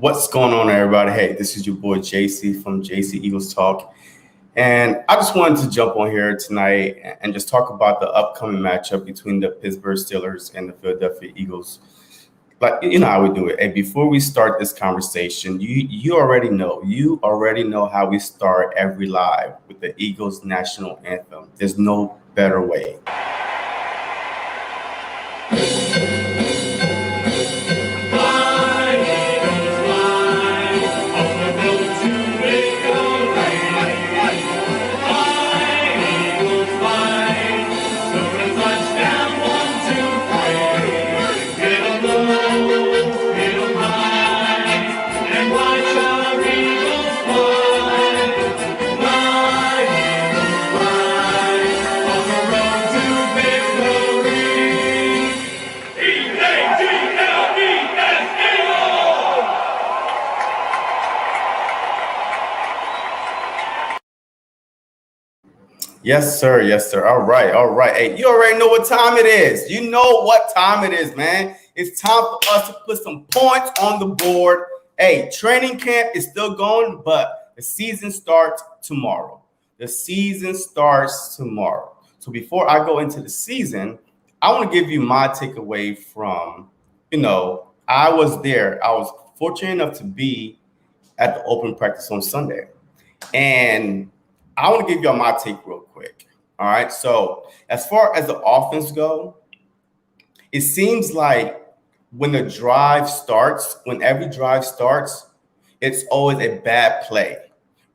What's going on, everybody? Hey, this is your boy JC from JC Eagles Talk. And I just wanted to jump on here tonight and just talk about the upcoming matchup between the Pittsburg Steelers and the Philadelphia Eagles. But you know how we do it. And before we start this conversation, you already know how we start every live with the Eagles national anthem. There's no better way. Yes, sir. Yes, sir. All right. All right. Hey, you already know what time it is. You know what time it is, man. It's time for us to put some points on the board. Hey, training camp is still going, but the season starts tomorrow. The season starts tomorrow. So before I go into the season, I want to give you my takeaway from, I was there. I was fortunate enough to be at the open practice on Sunday. And I want to give y'all my take real quick. All right. So as far as the offense go, it seems like when every drive starts, it's always a bad play,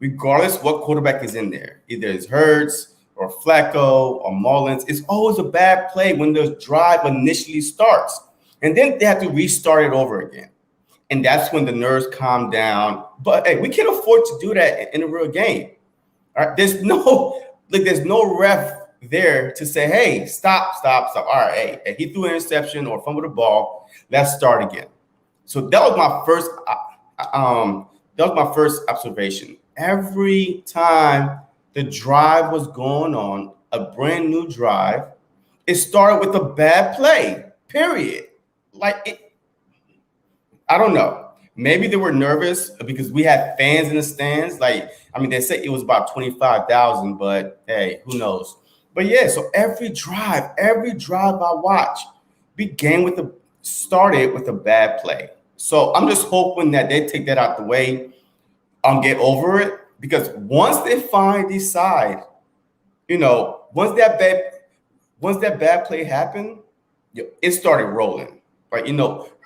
regardless what quarterback is in there. Either it's Hurts or Flacco or Mullins. It's always a bad play when the drive initially starts. And then they have to restart it over again. And that's when the nerves calm down. But hey, we can't afford to do that in a real game. All right, there's no ref there to say, hey, stop. All right, hey, he threw an interception or fumbled the ball. Let's start again. So that was my first observation. Every time the drive was going on, a brand new drive, it started with a bad play. Period. I don't know. Maybe they were nervous because we had fans in the stands. They said it was about 25,000, but hey, who knows? But yeah, so every drive I watched started with a bad play. So I'm just hoping that they take that out the way, get over it, because once they finally decide, once that bad play happened, it started rolling. Right?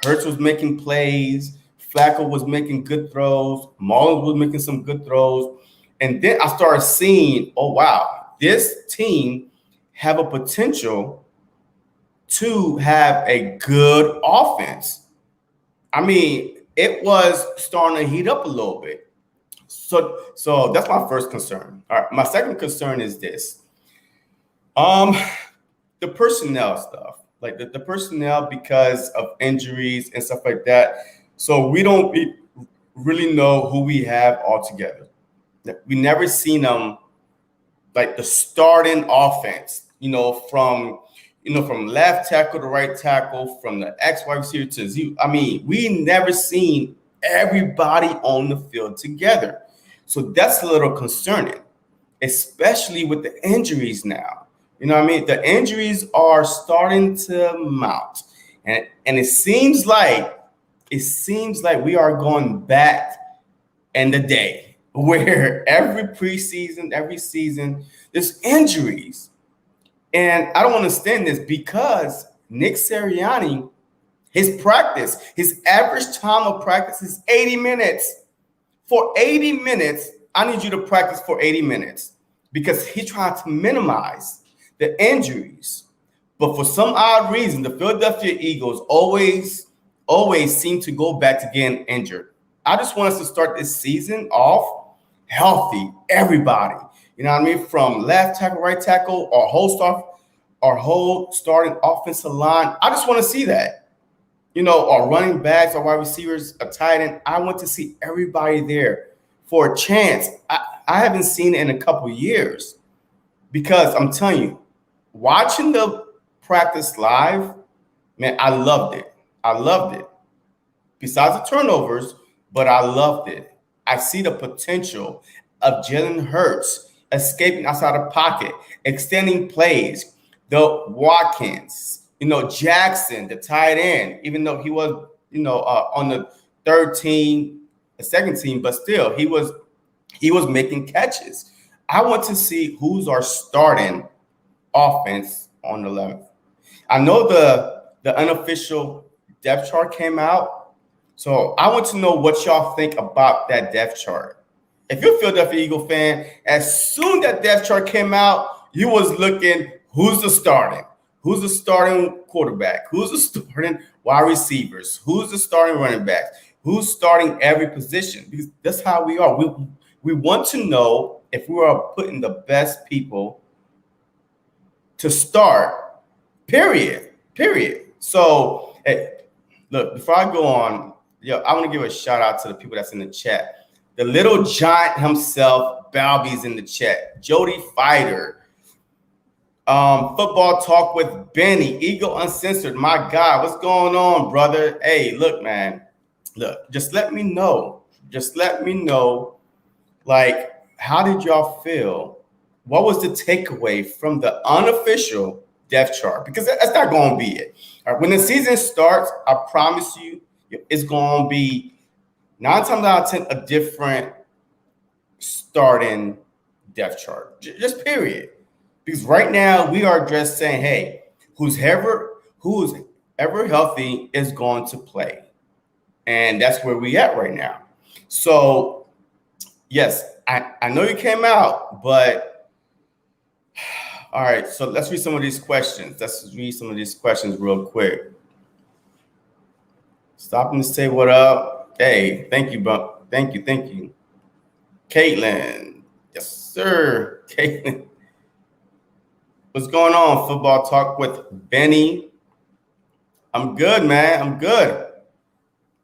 Hurts was making plays. Flacco was making good throws. Mullins was making some good throws. And then I started seeing, oh, wow, this team have a potential to have a good offense. It was starting to heat up a little bit. So that's my first concern. All right, my second concern is this. The personnel stuff, like the personnel because of injuries and stuff like that. So we don't really know who we have all together. We never seen them like the starting offense, from left tackle to right tackle, from the X wide receiver to Z. We never seen everybody on the field together. So that's a little concerning, especially with the injuries now. The injuries are starting to mount. And it seems like we are going back in the day where every season, there's injuries. And I don't understand this because Nick Sirianni, his average time of practice is 80 minutes. For 80 minutes, I need you to practice for 80 minutes because he tried to minimize the injuries. But for some odd reason, the Philadelphia Eagles always seem to go back to getting injured. I just want us to start this season off healthy, everybody. From left tackle, right tackle, our whole starting offensive line. I just want to see that. Our running backs, our wide receivers, a tight end. I want to see everybody there for a chance. I haven't seen it in a couple of years because I'm telling you, watching the practice live, man, I loved it. Besides the turnovers, but I loved it. I see the potential of Jalen Hurts escaping outside the pocket, extending plays. The Watkins, Jackson, the tight end, even though he was, on the third team, the second team, but still he was making catches. I want to see who's our starting offense on the 11th. I know the unofficial depth chart came out, so I want to know what y'all think about that depth chart. If you're a Philadelphia Eagle fan, as soon that depth chart came out, you was looking who's the starting quarterback, who's the starting wide receivers, who's the starting running backs, who's starting every position, because that's how we are. We want to know if we are putting the best people to start, period. So, hey, look, before I go on, I want to give a shout out to the people that's in the chat. The little giant himself, Balby's in the chat. Jody Fighter. Football Talk with Benny. Eagle Uncensored. My God, what's going on, brother? Hey, look, man. Look, just let me know. Like, how did y'all feel? What was the takeaway from the unofficial depth chart? Because that's not going to be it. All right, when the season starts, I promise you, it's going to be 9 times out of 10 a different starting depth chart. Just period. Because right now we are just saying, hey, who's ever healthy is going to play. And that's where we at right now. So, yes, I know you came out, but all right, so let's read some of these questions. Real quick. Stopping to say what up. Hey, thank you, bro. Thank you. Caitlin. Yes, sir. Caitlin. What's going on? Football Talk with Benny. I'm good, man. I'm good.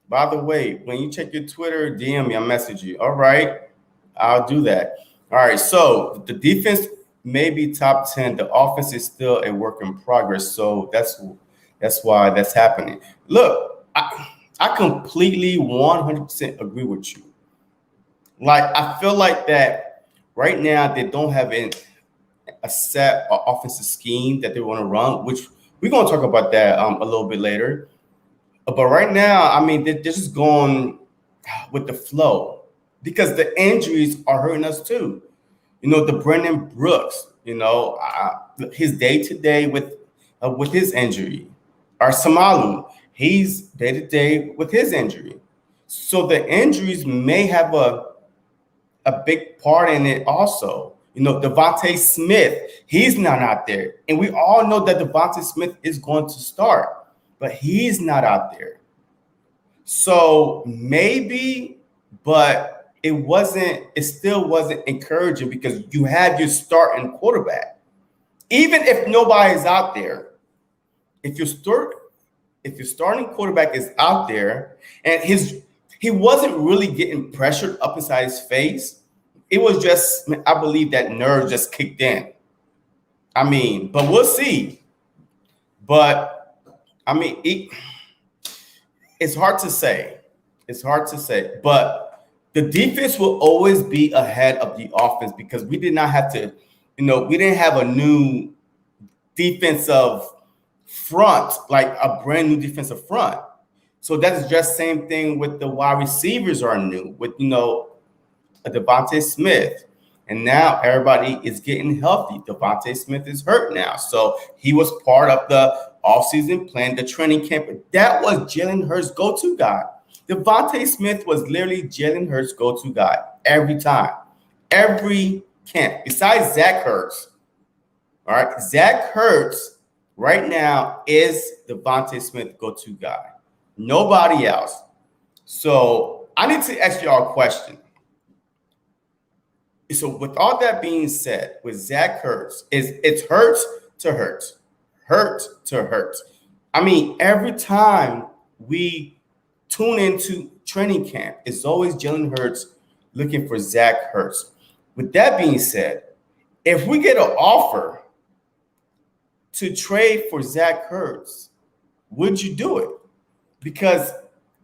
By the way, when you check your Twitter, DM me, I'll message you. All right, I'll do that. All right, so the defense may be top 10. The offense is still a work in progress. So that's why that's happening. Look, I completely 100% agree with you. Like, I feel like that right now they don't have a set offensive scheme that they want to run, which we're going to talk about that a little bit later. But right now, I mean, they're just going with the flow because the injuries are hurting us too. The Brandon Brooks, his day-to-day with his injury. Or Samalu, he's day-to-day with his injury. So the injuries may have a big part in it also. Devontae Smith, he's not out there. And we all know that Devontae Smith is going to start, but he's not out there. So maybe, but it still wasn't encouraging because you have your starting quarterback. Even if nobody's out there, if your starting quarterback is out there and he wasn't really getting pressured up inside his face, it was just, I believe that nerve just kicked in. I mean, but we'll see. But I mean, it's hard to say. But the defense will always be ahead of the offense because we did not have to, we didn't have a new defensive front, like a brand new defensive front. So that's just same thing with the wide receivers are new with, a Devontae Smith. And now everybody is getting healthy. Devontae Smith is hurt now. So he was part of the offseason plan, the training camp. That was Jalen Hurts' go-to guy. Devontae Smith was literally Jalen Hurts' go-to guy every time, every camp, besides Zach Ertz. All right, Zach Ertz right now is Devontae Smith go-to guy. Nobody else. So I need to ask y'all a question. So with all that being said, with Zach Ertz, it's Hurts to Hurts. I mean, every time we tune into training camp, it's always Jalen Hurts looking for Zach Ertz. With that being said, if we get an offer to trade for Zach Ertz, would you do it? Because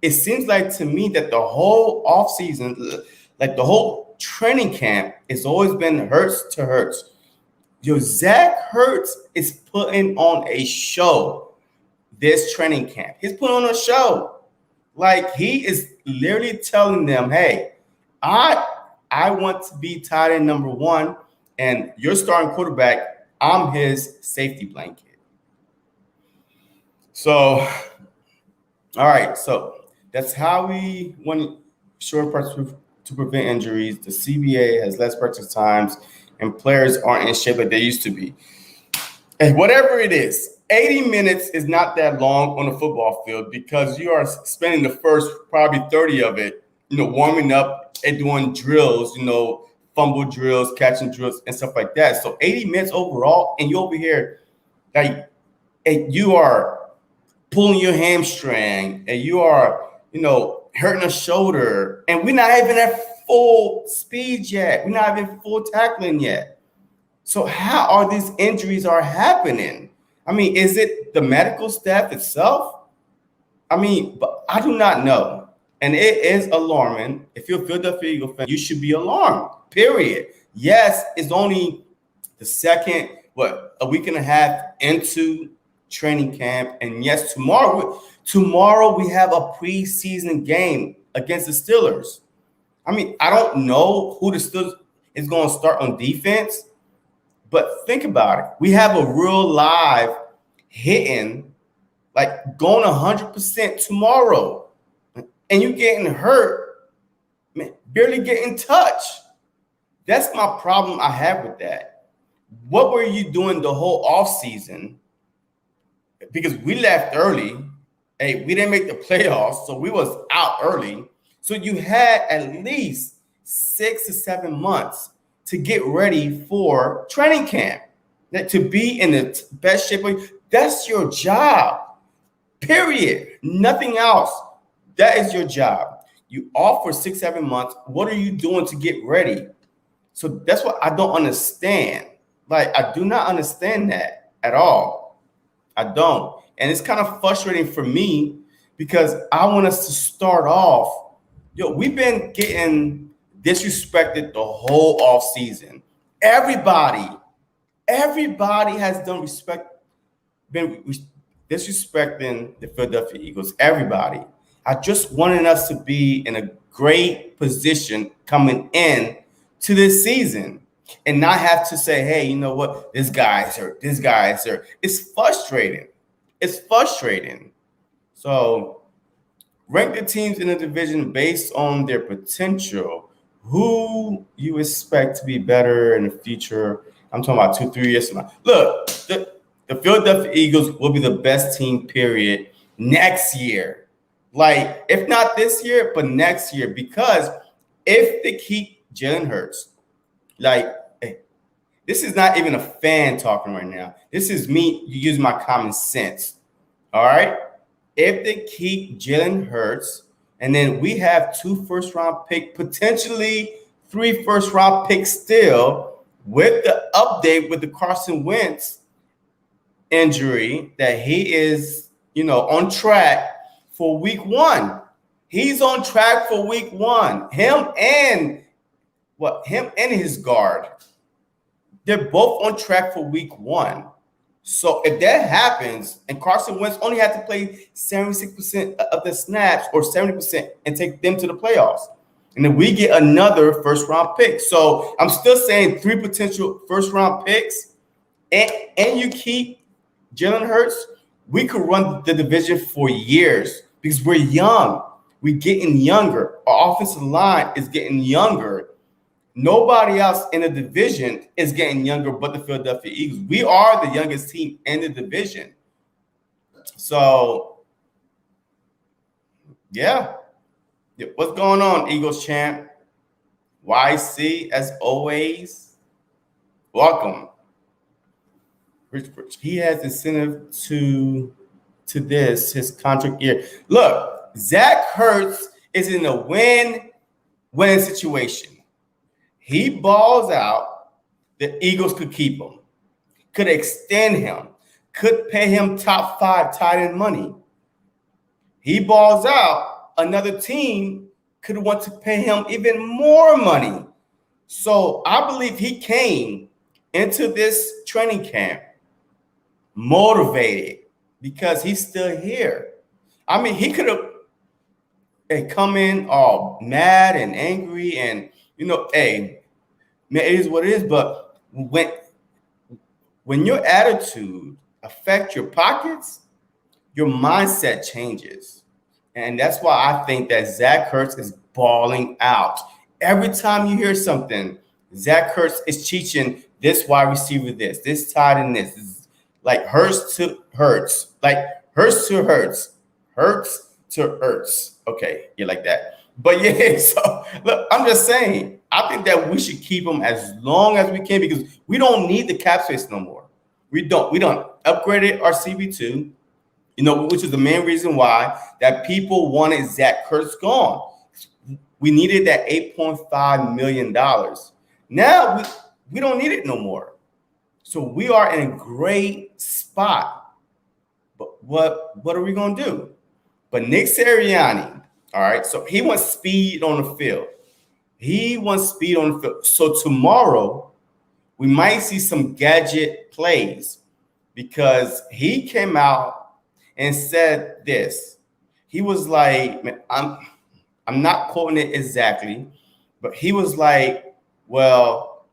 it seems like to me that the whole offseason, like the whole training camp, it's always been Hurts to Hurts. Yo, Zach Hurts is putting on a show this training camp. He's putting on a show. Like, he is literally telling them, hey, I want to be tight end number one, and your starting quarterback, I'm his safety blanket. So, all right, so that's how we want short practice to prevent injuries. The CBA has less practice times, and players aren't in shape like they used to be. And whatever it is, 80 minutes is not that long on a football field because you are spending the first probably 30 of it, warming up and doing drills, fumble drills, catching drills, and stuff like that. So 80 minutes overall, and you over here, like, and you are pulling your hamstring, and you are, hurting a shoulder, and we're not even at full speed yet. We're not even full tackling yet. So how are these injuries are happening? I mean, is it the medical staff itself? I mean, but I do not know. And it is alarming. If you're a Philadelphia Eagles fan, you should be alarmed, period. Yes, it's only the second, a week and a half into training camp. And yes, tomorrow we have a preseason game against the Steelers. I mean, I don't know who the Steelers is going to start on defense, but think about it. We have a real live hitting, like going 100% tomorrow, and you getting hurt, man, barely getting touched. That's my problem I have with that. What were you doing the whole offseason? Because we left early. Hey, we didn't make the playoffs, so we was out early. So you had at least 6 to 7 months to get ready for training camp, to be in the best shape. That's your job, period. Nothing else. That is your job. You off for 6, 7 months. What are you doing to get ready? So that's what I don't understand. Like, I do not understand that at all. I don't. And it's kind of frustrating for me because I want us to start off. We've been getting disrespected the whole offseason. Everybody has been disrespecting the Philadelphia Eagles. Everybody. I just wanted us to be in a great position coming in to this season and not have to say, hey, you know what? This guy is hurt. This guy is hurt. It's frustrating. It's frustrating. So rank the teams in the division based on their potential. Who you expect to be better in the future? I'm talking about 2-3 years from now. Look, the Philadelphia Eagles will be the best team, period, next year. Like, if not this year, but next year. Because if they keep Jalen Hurts, like, hey, this is not even a fan talking right now. This is me using my common sense. All right? If they keep Jalen Hurts, and then we have 2 first-round picks, potentially 3 first-round picks still, with the update with the Carson Wentz injury that he is, on track for week 1. He's on track for week 1. Him and his guard. They're both on track for week 1. So if that happens, and Carson Wentz only had to play 76% of the snaps or 70% and take them to the playoffs, and then we get another first-round pick. So I'm still saying 3 potential first-round picks, and you keep Jalen Hurts, we could run the division for years because we're young. We're getting younger. Our offensive line is getting younger. Nobody else in the division is getting younger but the Philadelphia Eagles. We are the youngest team in the division. So, yeah. What's going on, Eagles champ? YC, as always, welcome. Rich, he has incentive to this, his contract year. Look, Zach Hurts is in a win-win situation. He balls out, the Eagles could keep him, could extend him, could pay him top 5 tight end money. He balls out, another team could want to pay him even more money. So I believe he came into this training camp motivated because he's still here. I mean, he could have come in all mad and angry and, hey, man, it is what it is. But when your attitude affects your pockets, your mindset changes. And that's why I think that Zach Ertz is balling out. Every time you hear something, Zach Ertz is teaching this wide receiver this tight end this. It's like Hurts to Hurts, like Hurts to Hurts, Hurts to Ertz. Okay, you like that. But yeah, so look, I'm just saying, I think that we should keep him as long as we can because we don't need the cap space no more. We don't upgraded our CB2, which is the main reason why that people wanted Zach Ertz gone. We needed that $8.5 million. Now we don't need it no more. So we are in a great spot. But what are we going to do? But Nick Sirianni, all right, so he wants speed on the field. So tomorrow, we might see some gadget plays because he came out and said this. He was like, I'm not quoting it exactly, but he was like, well,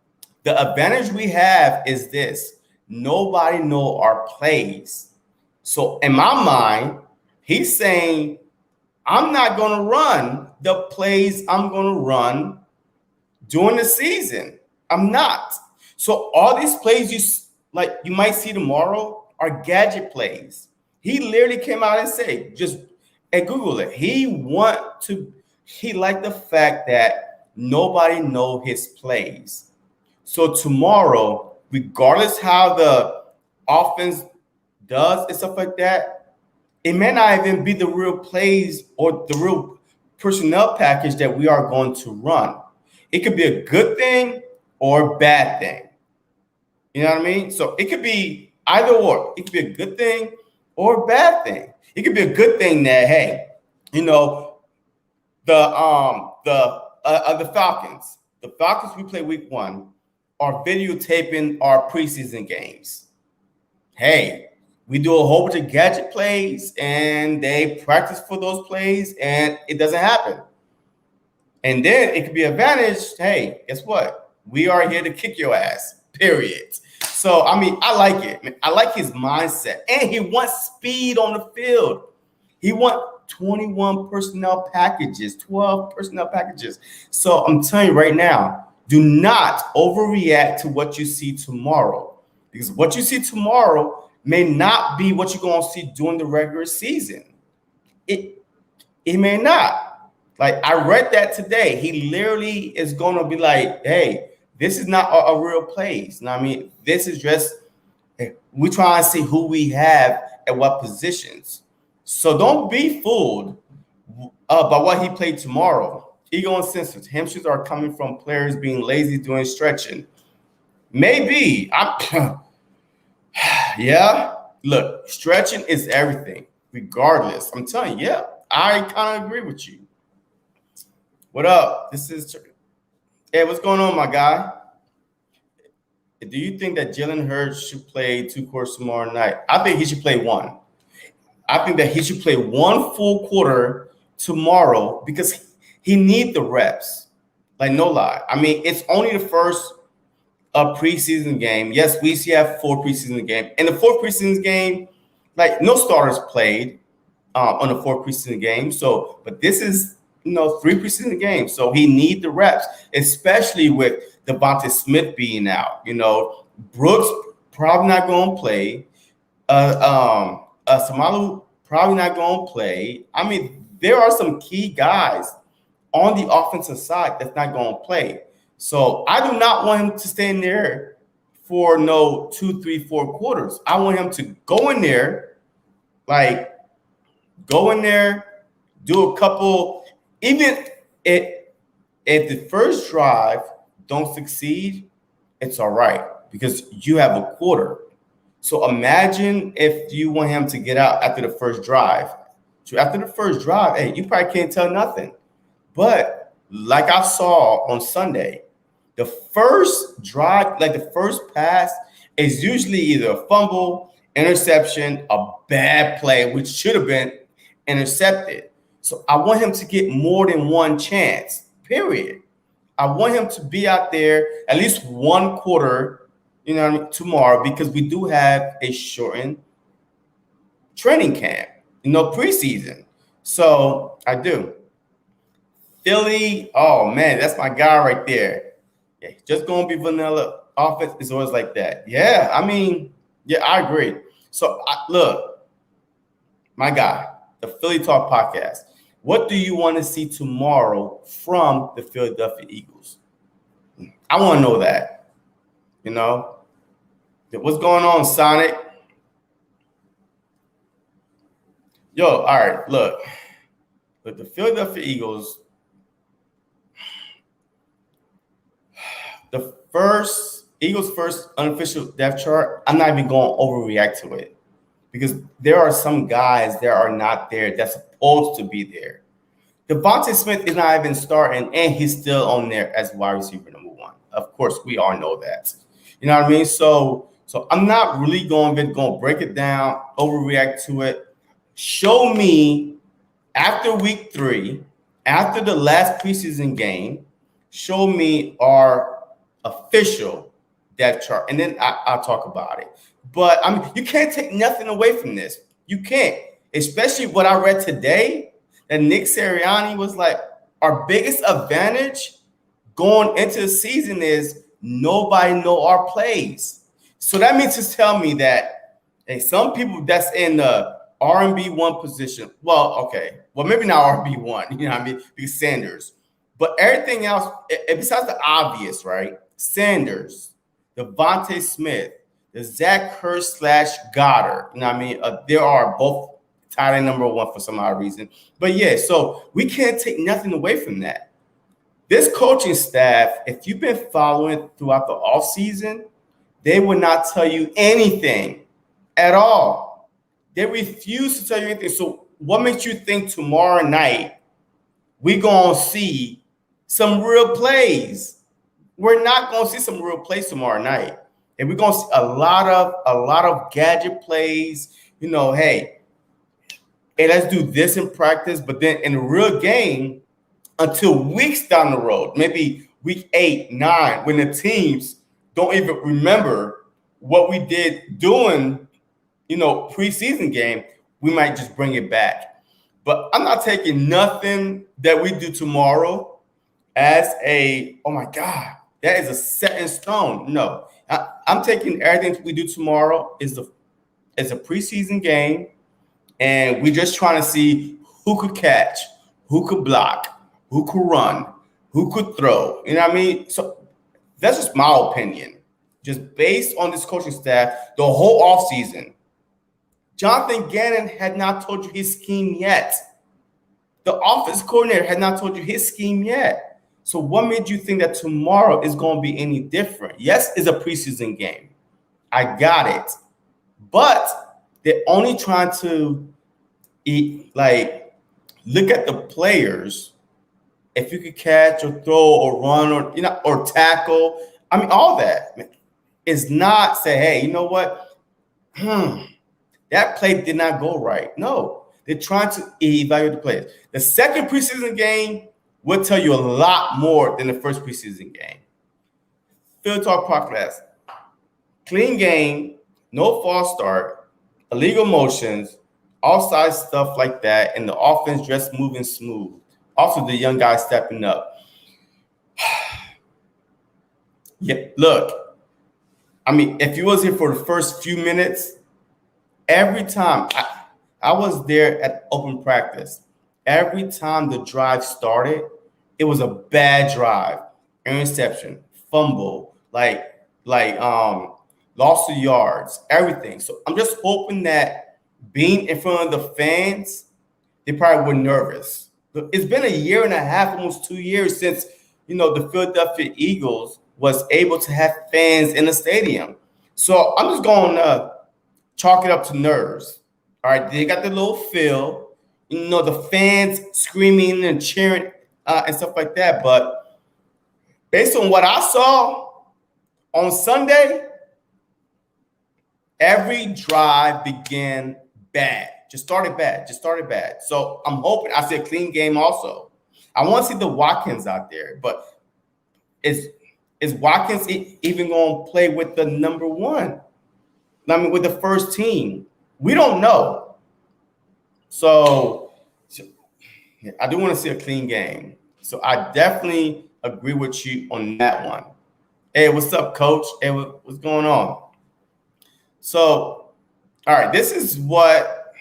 the advantage we have is this. Nobody know our plays. So in my mind, he's saying, I'm not going to run the plays I'm going to run during the season. I'm not. So all these plays you might see tomorrow are gadget plays. He literally came out and said, just Google it. He liked the fact that nobody know his plays. So tomorrow, regardless how the offense does and stuff like that, it may not even be the real plays or the real personnel package that we are going to run. It could be a good thing or a bad thing. You know what I mean? So it could be either or. It could be a good thing or a bad thing. It could be a good thing that, hey, the Falcons. The Falcons we play week 1 are videotaping our preseason games. Hey, we do a whole bunch of gadget plays and they practice for those plays and it doesn't happen. And then it could be an advantage. Hey, guess what? We are here to kick your ass, period. So, I mean, I like it. I like his mindset. And he wants speed on the field. He wants 21 personnel packages, 12 personnel packages. So I'm telling you right now, do not overreact to what you see tomorrow. Because what you see tomorrow may not be what you're going to see during the regular season. It may not. Like, I read that today. He literally is going to be like, hey, this is not a real place. You know what I mean? This is just, we're trying to see who we have at what positions. So don't be fooled by what he played tomorrow. Ego and sensors. Hamstrings are coming from players being lazy doing stretching. Maybe. Yeah. Look, stretching is everything, regardless. I'm telling you, yeah, I kind of agree with you. What up? Hey, what's going on, my guy? Do you think that Jalen Hurts should play 2 quarters tomorrow night? I think he should play 1. I think that he should play 1 full quarter tomorrow because he needs the reps. Like, no lie. I mean, it's only the first preseason game. Yes, we still have 4 preseason games. In the 4th preseason game, like, no starters played on the 4th preseason game. So, but this is, 3 preseason games. So he needs the reps, especially with Devontae Smith being out. Brooks probably not going to play. Samalu probably not going to play. I mean, there are some key guys on the offensive side that's not going to play. So I do not want him to stay in there for 2, 3, 4 quarters. I want him to go in there, do a couple. Even if the first drive don't succeed, it's all right because you have a quarter. So imagine if you want him to get out after the first drive. So after the first drive, hey, you probably can't tell nothing. But like I saw on Sunday, the first drive, like the first pass, is usually either a fumble, interception, a bad play, which should have been intercepted. So I want him to get more than one chance, period. I want him to be out there at least one quarter, tomorrow, because we do have a shortened training camp, preseason. So I do. Philly, oh man, that's my guy right there. Yeah, just gonna be vanilla. Offense is always like that. Yeah, I agree. So look, my guy, the Philly Talk podcast. What do you want to see tomorrow from the Philadelphia Eagles? I want to know that. What's going on, Sonic? Yo, all right, look, the Philadelphia Eagles, Eagles' first unofficial depth chart, I'm not even going to overreact to it because there are some guys that are not there that's supposed to be there. Devontae Smith is not even starting, and he's still on there as wide receiver number 1. Of course, we all know that. You know what I mean? So I'm not really going to break it down, overreact to it. Show me after week 3, after the last preseason game, show me our official depth chart, and then I'll talk about it. But you can't take nothing away from this. You can't, especially what I read today, that Nick Sirianni was like, our biggest advantage going into the season is nobody know our plays. So that means to tell me that some people that's in the RB1 position, well, maybe not RB1, you know what I mean, because Sanders. But everything else, besides the obvious, right? Sanders, Devontae Smith, the Zach Ertz / Goddard. You know what I mean? They are both tied in number 1 for some odd reason. But yeah, so we can't take nothing away from that. This coaching staff, if you've been following throughout the offseason, they would not tell you anything at all. They refuse to tell you anything. So what makes you think tomorrow night we're going to see some real plays? We're not going to see some real plays tomorrow night. And we're going to see a lot of gadget plays. Hey, let's do this in practice, but then in the real game, until weeks down the road, maybe week 8, 9, when the teams don't even remember what we did doing, preseason game, we might just bring it back. But I'm not taking nothing that we do tomorrow as oh my God, that is a set in stone. No, I'm taking everything we do tomorrow is a preseason game, and we're just trying to see who could catch, who could block, who could run, who could throw. You know what I mean? So that's just my opinion. Just based on this coaching staff, the whole offseason, Jonathan Gannon had not told you his scheme yet. The offense coordinator had not told you his scheme yet. So what made you think that tomorrow is going to be any different? Yes, it's a preseason game. I got it. But they're only trying to look at the players. If you could catch or throw or run or tackle, all that. It's not say, hey, you know what? That play did not go right. No, they're trying to evaluate the players. The second preseason game will tell you a lot more than the first preseason game. Philly Talk podcast. Clean game, no false start, illegal motions, offside stuff like that, and the offense just moving smooth. Also, the young guys stepping up. Yeah, look, if you was here for the first few minutes, every time I was there at open practice, every time the drive started, it was a bad drive, interception, fumble, loss of yards, everything. So I'm just hoping that being in front of the fans, they probably were nervous. It's been 1.5 years, almost 2 years since, the Philadelphia Eagles was able to have fans in the stadium. So I'm just going to chalk it up to nerves. All right, they got the little feel. the fans screaming and cheering and stuff like that. But based on what I saw on Sunday, every drive began bad. Just started bad. So I'm hoping I see a clean game also. I want to see the Watkins out there, but is Watkins even going to play with the number one? I mean, with the first team? We don't know. So I do want to see a clean game. So I definitely agree with you on that one. Hey, what's up, Coach? Hey, what's going on? So, all right, this is what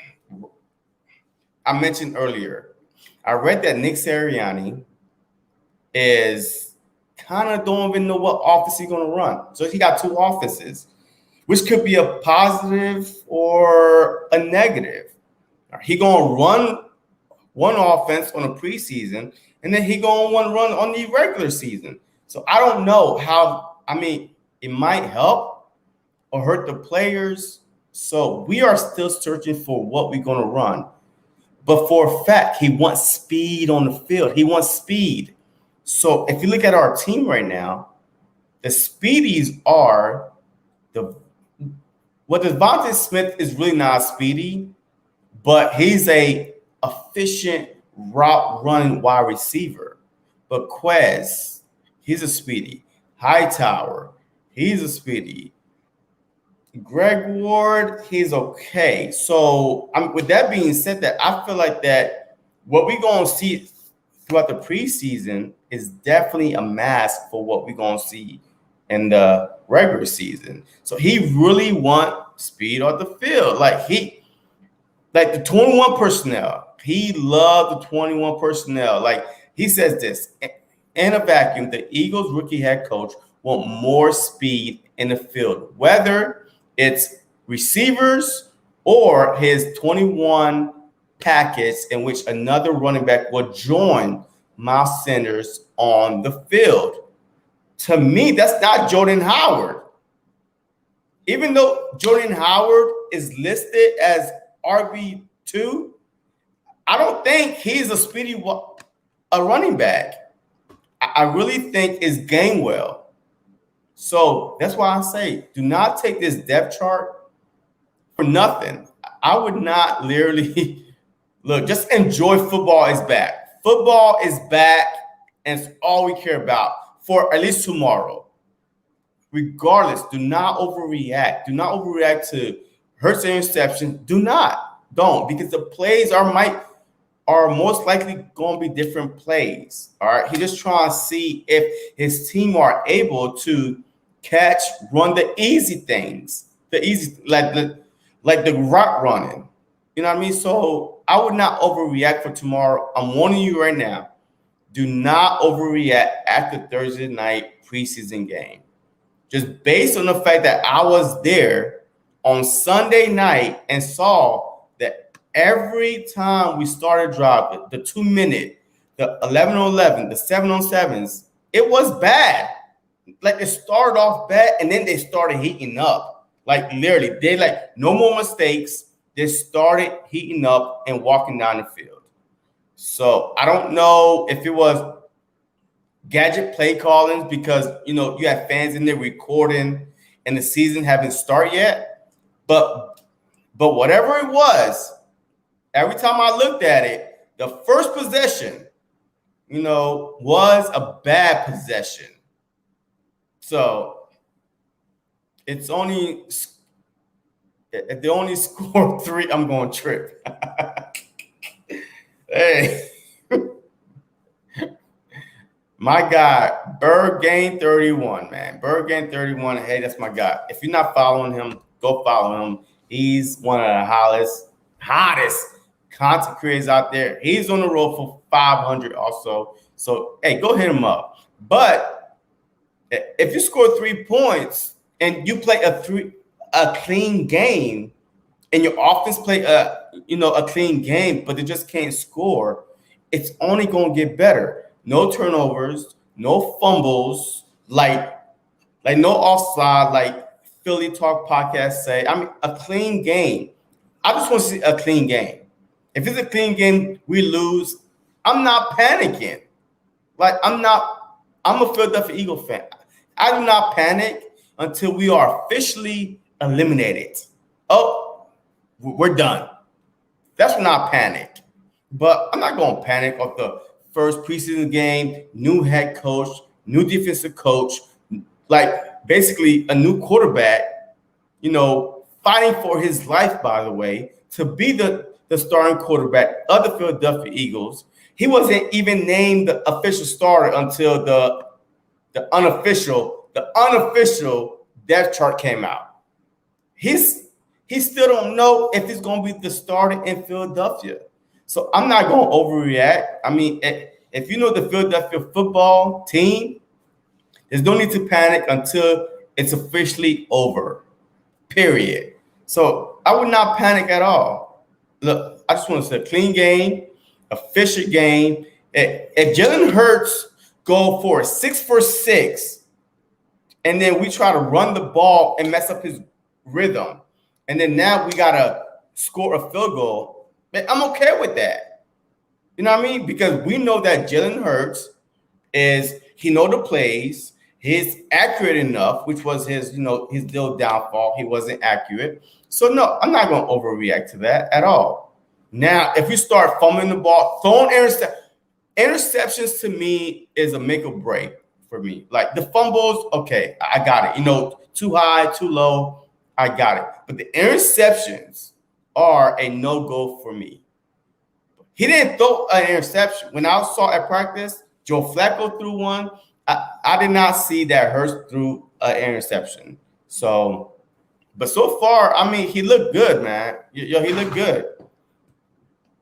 I mentioned earlier. I read that Nick Sirianni is kind of don't even know what offense he's going to run. So he got two offenses, which could be a positive or a negative. He going to run one offense on a preseason, and then he going to run on the regular season. So I don't know how. I mean, it might help or hurt the players. So we are still searching for what we're going to run. But for a fact, he wants speed on the field. He wants speed. So if you look at our team right now, the speedies are Devontae Smith is really not speedy, but he's a efficient route running wide receiver. But Quez, he's a speedy. Hightower, he's a speedy. Greg Ward, he's okay. So with that being said, that I feel like that what we're going to see throughout the preseason is definitely a mask for what we're going to see in the regular season. So he really want speed on the field. Like the 21 personnel, he loved the 21 personnel. Like he says this, in a vacuum, the Eagles rookie head coach want more speed in the field, whether it's receivers or his 21 package in which another running back will join Miles Sanders on the field. To me, that's not Jordan Howard. Even though Jordan Howard is listed as RB2, I don't think he's a running back. I really think it's Gainwell. So that's why I say, do not take this depth chart for nothing. I would not literally look, just enjoy football is back. Football is back, and it's all we care about for at least tomorrow. Regardless, do not overreact. Do not overreact to Hurts interception. Don't, because the plays are most likely going to be different plays. All right. He's just trying to see if his team are able to run the easy things, like the route running. You know what I mean? So I would not overreact for tomorrow. I'm warning you right now. Do not overreact after Thursday night preseason game. Just based on the fact that I was there on Sunday night and saw that every time we started driving, the 2 minute, the 11-on-11, the 7-on-7s, it was bad. Like it started off bad and then they started heating up. Like literally, they no more mistakes. They started heating up and walking down the field. So I don't know if it was gadget play callings because you have fans in there recording and the season haven't started yet. But whatever it was, every time I looked at it, the first possession, was a bad possession. So if they only score 3, I'm going to trip. Hey, my guy, Berggain31, man. Berggain31, hey, that's my guy. If you're not following him, go follow him. He's one of the hottest content creators out there. He's on the road for 500 also. So, hey, go hit him up. But if you score 3 points and you play a clean game and your offense play a clean game, but they just can't score, it's only going to get better. No turnovers, no fumbles, like no offside, like Philly Talk podcast say. I mean, a clean game. I just want to see a clean game. If it's a clean game, we lose, I'm not panicking. Like, I'm a Philadelphia Eagle fan. I do not panic until we are officially eliminated. Oh, we're done. That's when I panic. But I'm not going to panic off the first preseason game, new head coach, new defensive coach, like basically a new quarterback, fighting for his life, by the way, to be the starting quarterback of the Philadelphia Eagles. He wasn't even named the official starter until the unofficial depth chart came out. He still don't know if he's going to be the starter in Philadelphia. So I'm not going to overreact. I mean, if you know the Philadelphia football team, there's no need to panic until it's officially over, period. So I would not panic at all. Look, I just want to say a clean game, efficient game. If Jalen Hurts go for 6 for 6, and then we try to run the ball and mess up his rhythm, and then now we got to score a field goal, I'm okay with that. You know what I mean? Because we know that Jalen Hurts he know the plays. He's accurate enough, which was his little downfall. He wasn't accurate. So, no, I'm not going to overreact to that at all. Now, if we start fumbling the ball, throwing interceptions to me is a make or break for me. Like the fumbles, okay, I got it. Too high, too low, I got it. But the interceptions are a no-go for me. He didn't throw an interception. When I saw at practice, Joe Flacco threw one. I did not see that Hurts threw an interception. So, but so far, I mean, he looked good, man. He looked good.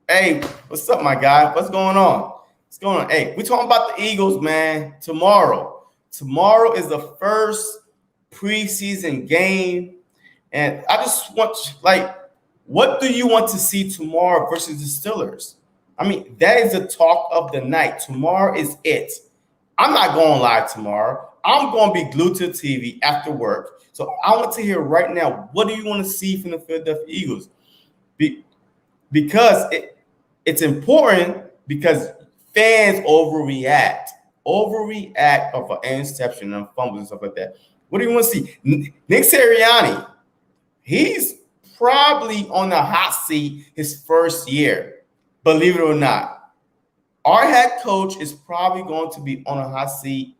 Hey, what's up, my guy? What's going on? What's going on? Hey, we're talking about the Eagles, man. Tomorrow is the first preseason game. And I just want, what do you want to see tomorrow versus the Steelers? I mean, that is the talk of the night. Tomorrow is it. I'm not going live tomorrow. I'm going to be glued to the TV after work. So I want to hear right now, what do you want to see from the Philadelphia Eagles? Because it's important, because fans overreact of an interception and fumbles and stuff like that. What do you want to see? Nick Sirianni, he's probably on the hot seat his first year, believe it or not. Our head coach is probably going to be on a hot seat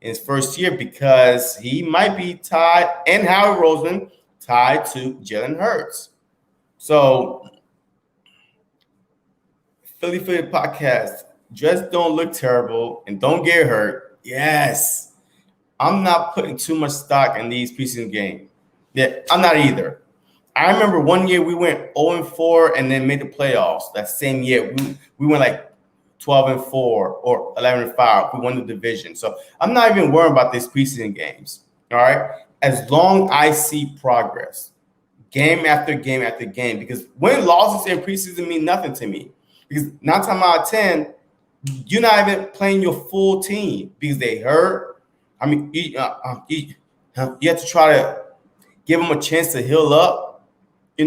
in his first year because he might be tied, and Howie Roseman, tied to Jalen Hurts. So, Philly podcast, just don't look terrible and don't get hurt. Yes, I'm not putting too much stock in these preseason games. Yeah, I'm not either. I remember one year we went 0-4 and then made the playoffs. That same year, we went like 12-4 or 11-5. We won the division. So I'm not even worried about these preseason games. All right. As long as I see progress, game after game after game, because winning losses in preseason mean nothing to me. Because 9 times out of 10, you're not even playing your full team because they hurt. I mean, you have to try to give them a chance to heal up. 2,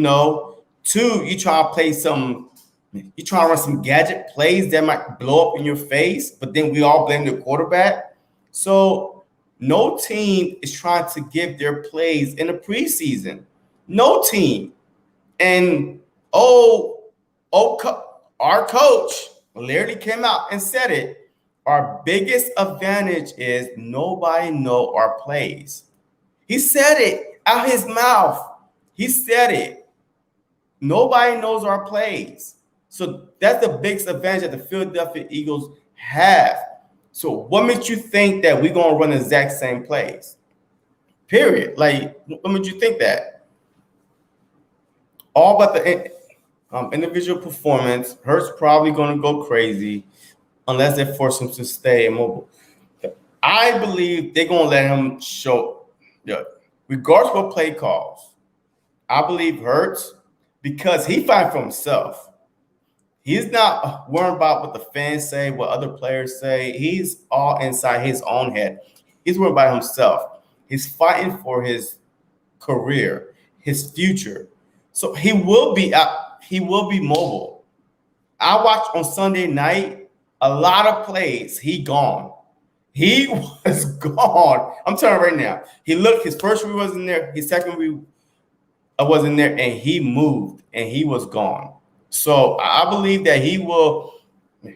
you try to play you try to run some gadget plays that might blow up in your face, but then we all blame the quarterback. So no team is trying to give their plays in the preseason. No team. And our coach literally came out and said it. Our biggest advantage is nobody know our plays. He said it out his mouth. He said it. Nobody knows our plays. So that's the biggest advantage that the Philadelphia Eagles have. So what makes you think that we're going to run the exact same plays? Period. Like, what made you think that? All about the individual performance. Hurts probably going to go crazy unless they force him to stay immobile. I believe they're going to let him show, regardless of what play calls. I believe Hurts, because he fighting for himself. He's not worried about what the fans say, what other players say. He's all inside his own head. He's worried about himself. He's fighting for his career, his future. So he will be out. He will be mobile. I watched on Sunday night a lot of plays. He gone. He was gone. I'm telling you right now. He looked. His first read wasn't there. His second read wasn't there, and he moved, and he was gone. So I believe that he will.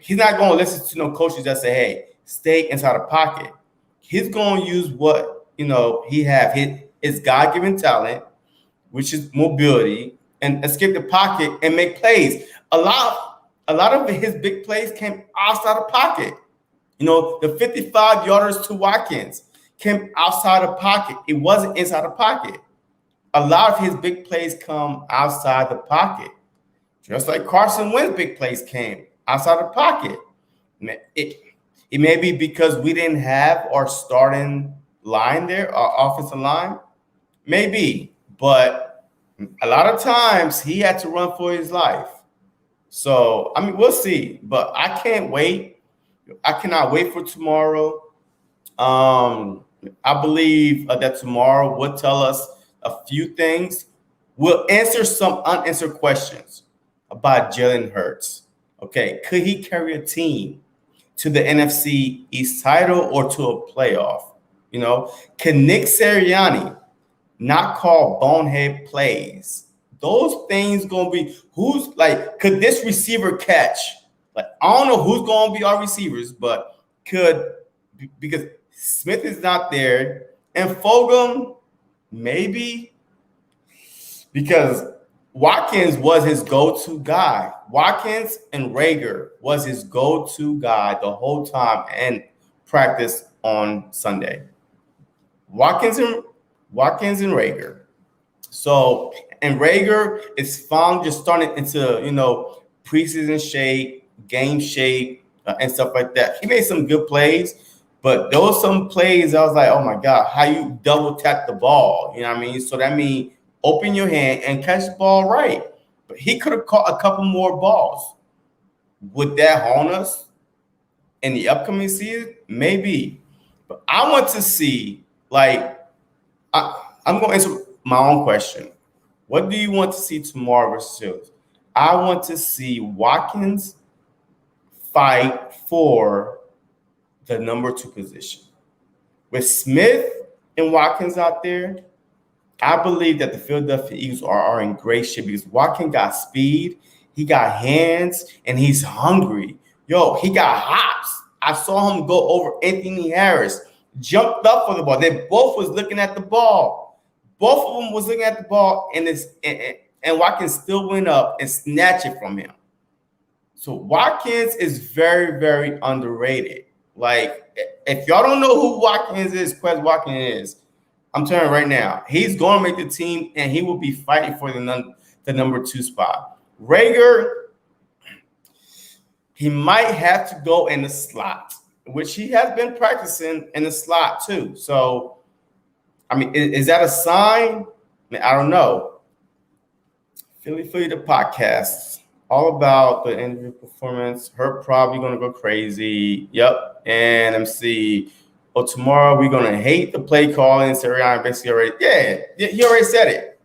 He's not going to listen to no coaches that say, "Hey, stay inside the pocket." He's going to use what he have his God-given talent, which is mobility, and escape the pocket and make plays. A lot of his big plays came outside the pocket. The 55 yarders to Watkins came outside the pocket. It wasn't inside the pocket. A lot of his big plays come outside the pocket. Just like Carson Wentz's big plays came outside the pocket. It may be because we didn't have our starting line there, our offensive line. Maybe. But a lot of times he had to run for his life. So, we'll see. But I can't wait. I cannot wait for tomorrow. I believe that tomorrow will tell us a few things. We'll answer some unanswered questions about Jalen Hurts. Okay, could he carry a team to the NFC East title or to a playoff? Can Nick Sirianni not call bonehead plays? Those things gonna be could this receiver catch? I don't know who's gonna be our receivers, but because Smith is not there and Fulgham maybe because Watkins was his go-to guy. Watkins and Rager was his go-to guy the whole time and practice on Sunday. Watkins and Rager. So, and Rager is found just starting into, preseason shape, game shape, and stuff like that. He made some good plays, but there was some plays I was like, oh my God, how you double tap the ball? You know what I mean? So that means open your hand and catch the ball right. But he could have caught a couple more balls. Would that harm us in the upcoming season? Maybe. But I want to see, I'm going to answer my own question. What do you want to see tomorrow versus Steelers? I want to see Watkins fight for the number 2 position. With Smith and Watkins out there, I believe that the Philadelphia Eagles are in great shape because Watkins got speed, he got hands, and he's hungry. He got hops. I saw him go over Anthony Harris, jumped up for the ball. They both was looking at the ball. Both of them was looking at the ball, and Watkins still went up and snatched it from him. So Watkins is very, very underrated. If y'all don't know who Watkins is, Quez Watkins is, I'm telling you right now, he's going to make the team, and he will be fighting for the number 2 spot. Rager, he might have to go in the slot, which he has been practicing in the slot too. So, is that a sign? I don't know. Philly the podcast, all about the interview performance. Her probably going to go crazy. Yep. And let me see. Tomorrow we're going to hate the play calling. Sirianni basically he already said it.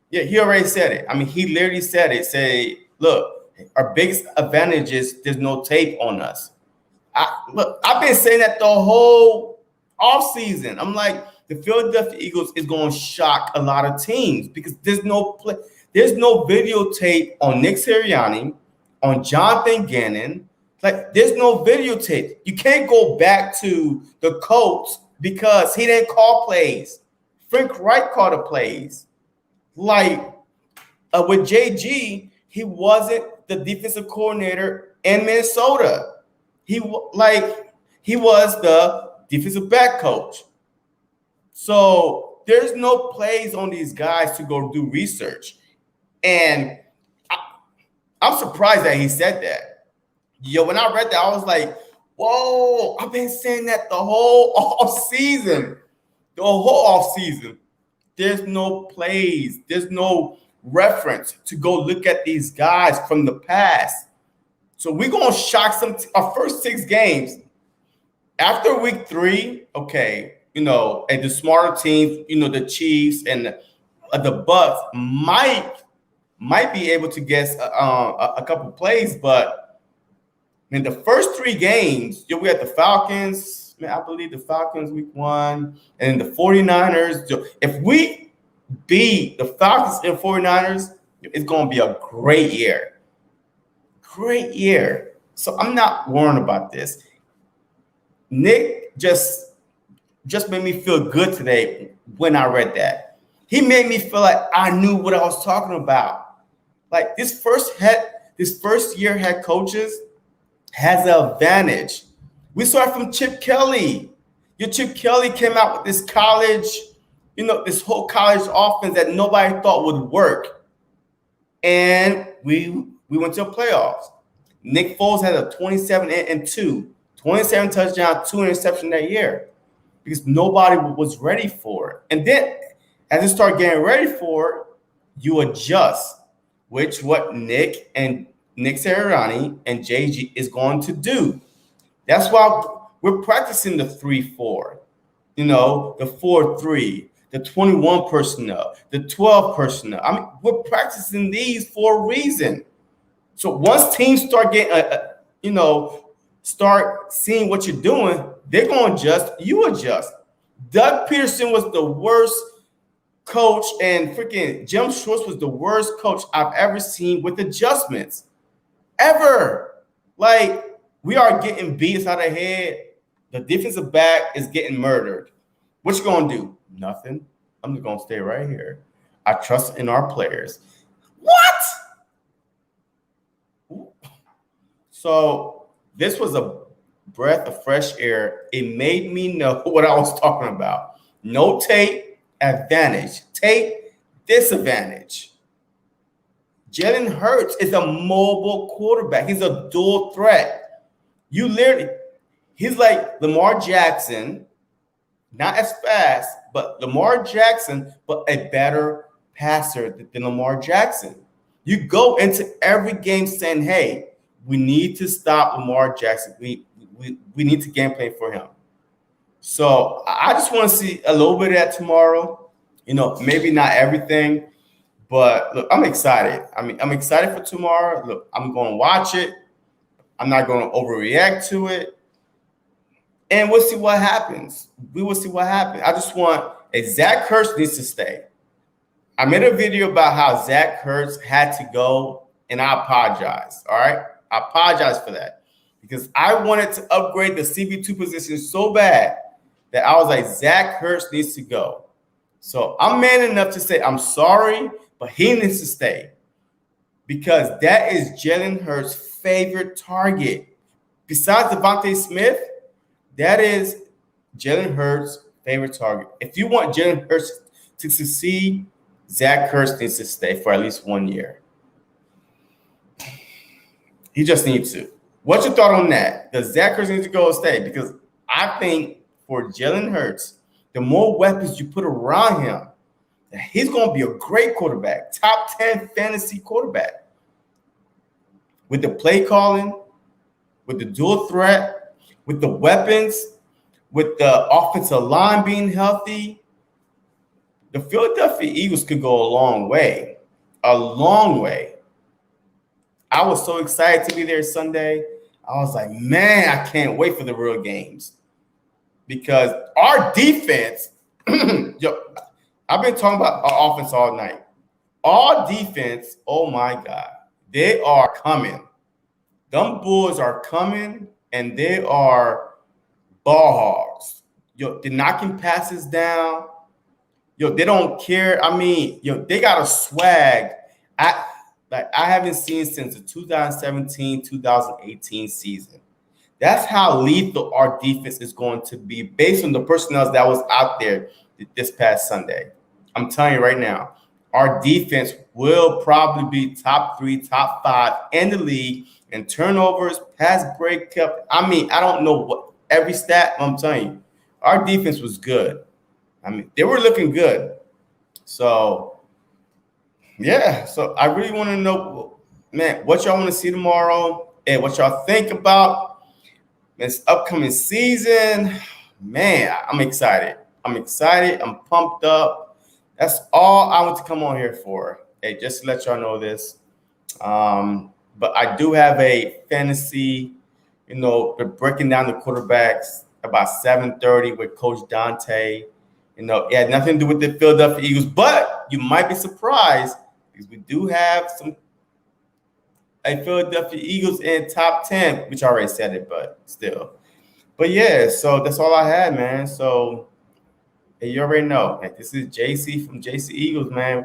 Yeah, he already said it. He literally said it. Say, look, our biggest advantage is there's no tape on us. I've been saying that the whole offseason. I'm like, the Philadelphia Eagles is going to shock a lot of teams because there's no videotape on Nick Sirianni, on Jonathan Gannon. There's no videotape. You can't go back to the Colts because he didn't call plays. Frank Reich called the plays. With JG, he wasn't the defensive coordinator in Minnesota. He was the defensive back coach. So there's no plays on these guys to go do research. And I'm surprised that he said that. When I read that, I was like, whoa, I've been saying that the whole offseason. The whole offseason. There's no plays. There's no reference to go look at these guys from the past. So we're going to shock our first 6 games. After week 3, okay, and the smarter teams, the Chiefs and the Bucks might might be able to guess a couple plays, but in the first 3 games, we had the Falcons. Man, I believe the Falcons week 1 and the 49ers. If we beat the Falcons and 49ers, it's going to be a great year. Great year. So I'm not worried about this. Nick just made me feel good today when I read that. He made me feel like I knew what I was talking about. Like this first year head coaches has an advantage. We saw it from Chip Kelly. Your Chip Kelly came out with this college, this whole college offense that nobody thought would work. And we went to the playoffs. Nick Foles had a 27-2, 27 touchdown, 2 interception that year because nobody was ready for it. And then as you start getting ready for it, you adjust, which what Nick Sirianni and JG is going to do. That's why we're practicing the 3-4, the 4-3, the 21 personnel, the 12 personnel. I mean, we're practicing these for a reason. So once teams start getting, start seeing what you're doing, they're going to adjust. You adjust. Doug Peterson was the worst coach, and freaking Jim Schwartz was the worst coach I've ever seen with adjustments. Ever. Like, we are getting beat out of the head. The defensive back is getting murdered. What you going to do? Nothing. I'm just going to stay right here. I trust in our players. What? So this was a breath of fresh air. It made me know what I was talking about. No tape, advantage. Tape, disadvantage. Jalen Hurts is a mobile quarterback. He's a dual threat. He's like Lamar Jackson, not as fast, but Lamar Jackson, but a better passer than Lamar Jackson. You go into every game saying, hey, we need to stop Lamar Jackson. We need to game plan for him. So I just want to see a little bit of that tomorrow. Maybe not everything, but look, I'm excited. I'm excited for tomorrow. Look, I'm going to watch it. I'm not going to overreact to it. And we'll see what happens. We will see what happens. I just want Zach Ertz needs to stay. I made a video about how Zach Ertz had to go, and I apologize. All right? I apologize for that because I wanted to upgrade the CB2 position so bad that I was like, Zach Ertz needs to go. So I'm man enough to say I'm sorry, but he needs to stay because that is Jalen Hurts' favorite target. Besides Devontae Smith, that is Jalen Hurts' favorite target. If you want Jalen Hurts to succeed, Zach Ertz needs to stay for at least 1 year. He just needs to. What's your thought on that? Does Zach Ertz need to go or stay? Because I think for Jalen Hurts, the more weapons you put around him, he's going to be a great quarterback, top 10 fantasy quarterback. With the play calling, with the dual threat, with the weapons, with the offensive line being healthy, the Philadelphia Eagles could go a long way. A long way. I was so excited to be there Sunday. I was like, man, I can't wait for the real games. Because our defense, I've been talking about our offense all night. Our defense, oh my God, they are coming. Them Bulls are coming, and they are ball hogs. They're knocking passes down. They don't care. They got a swag. I haven't seen since the 2017-2018 season. That's how lethal our defense is going to be based on the personnel that was out there this past Sunday. I'm telling you right now, our defense will probably be top 3, top 5 in the league in turnovers, pass breakup. I don't know what every stat, I'm telling you, our defense was good. They were looking good. So, yeah. So I really want to know, man, what y'all want to see tomorrow and what y'all think about this upcoming season. Man, I'm excited. I'm pumped up. That's all I want to come on here for. hey, just to let y'all know this. But I do have a fantasy, we're breaking down the quarterbacks about 7:30 with Coach Dante. It had nothing to do with the Philadelphia Eagles, but you might be surprised because we do have a Philadelphia Eagles in top 10, which I already said it, but still. But yeah, so that's all I had, man. So you already know. This is JC from JC Eagles, man.